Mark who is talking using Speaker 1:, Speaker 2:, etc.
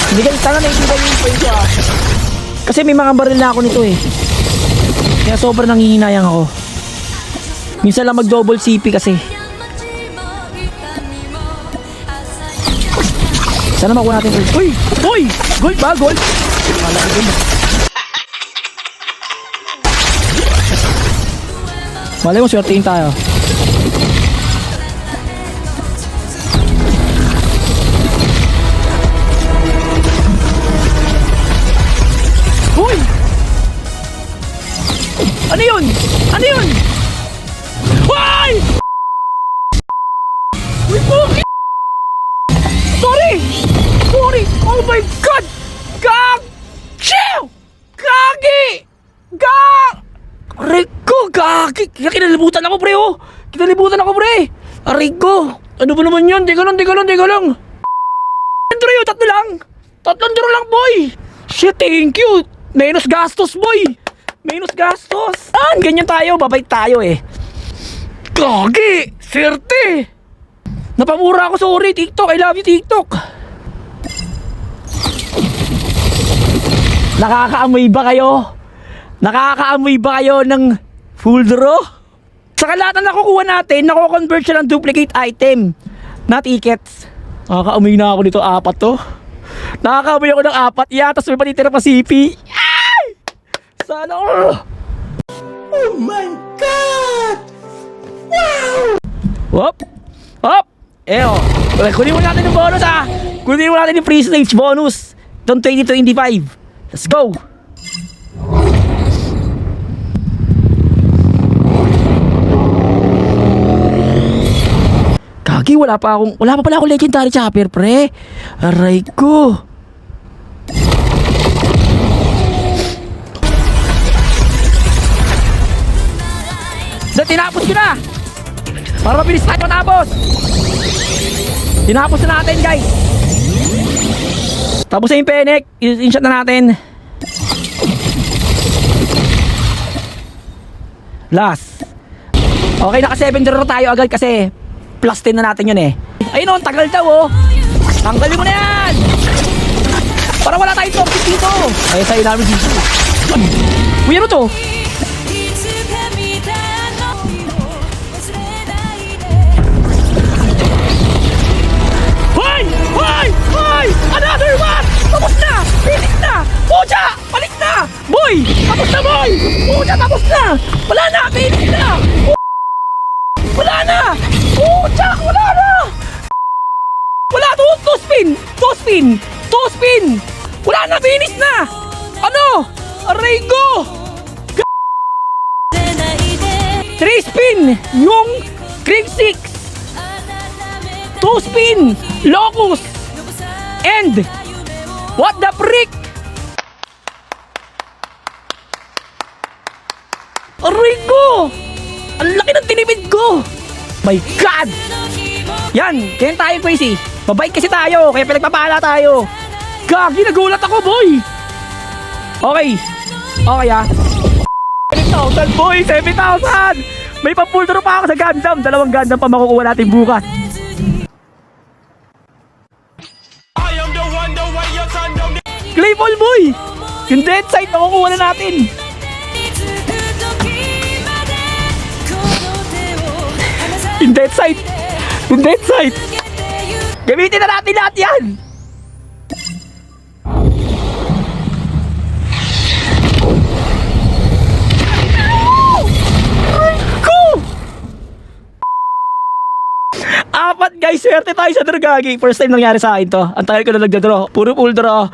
Speaker 1: Hindi guys, sana naibigay yung point ko ah. Kasi may mga baril na ako nito eh. Kaya sobrang nangihinayang ako. Minsan lang mag double CP kasi. Sana makuha natin gold. Uy! Uy! Gold ba? Gold? Wala ko gold. Malay mo, swertein tayo. Uy! Ano yun? Ano yun? Uy! Uy, puki! Sorry! Sorry! Oh my God! Gag! Chill! Gagi! Gag! Rico! Gagi! Kinalibutan ako, pre, oh! Kinalibutan ako, pre! Rico! Ano ba naman yun? Teka lang! Andro yun! Tatlo lang! Tatlong duro lang, boy! Shit, thank you! Menos gastos, boy! Menos gastos! Ganyan tayo, babait tayo eh. Gagi! Swerte! Napamura ako, sorry, TikTok. I love you, TikTok. Nakakaamoy ba kayo? Nakakaamoy ba kayo ng full draw? Sa lahat na nakukuha natin, nako-convert siya ng duplicate item na tickets. Nakakaamoy na ako dito, 4 to. Nakakaamoy ako ng 4. Yeah, tapos may patitira pa CP. Ay! Sana oh my God! Wow! Hop! Hop! Oh. Kunin mo natin yung bonus ah! Kunin mo natin yung free stage bonus itong 2025. Let's go! Kagi, wala pa pala akong legendary chopper, pre. Aray ko. Tinapos ko na para mabilis tayo matapos. Tinapos na natin, guys. Tapos na yung Fennec. In-shot na natin. Last. Okay, naka 7 draw tayo agad kasi plus 10 na natin yun eh. Ayun o, tagal daw oh. Tanggalin mo na yan. Para wala tayong toxic dito. Ay, sa'yo namin dito. Uy, ano to? Hoy! Another one! Tapos na! Finish na! Pucha! Balik na! Boy! Tapos na, boy! Pucha! Tapos na! Wala na! Finish na! Wala na! Pucha! Wala na! Wala! Two spin! Wala na! Finish na! Ano? Aray ko! 3 spin! Yung Green 6! 2 spin! Locus! And what the frick? Aray ko! Ang laki ng tinipid ko! My God! Yan! Kaya tayo, Crazy. Mabait kasi tayo, kaya pinagpapala tayo. Gagi, nagulat ako, boy! Okay. Okay ah. 7,000, boy! 7,000! May pa-full draw pa ako sa Gundam. 2 Gundam pa makukuha natin bukas. Clayball, boy! Yung dead side, nakukuha na natin. Yung dead side. Gamitin na natin lahat yan. Apat guys, swerte tayo sa draw, gagi. First time nangyari sa akin to. Ang tagal ko na nagdadraw. Puro full draw.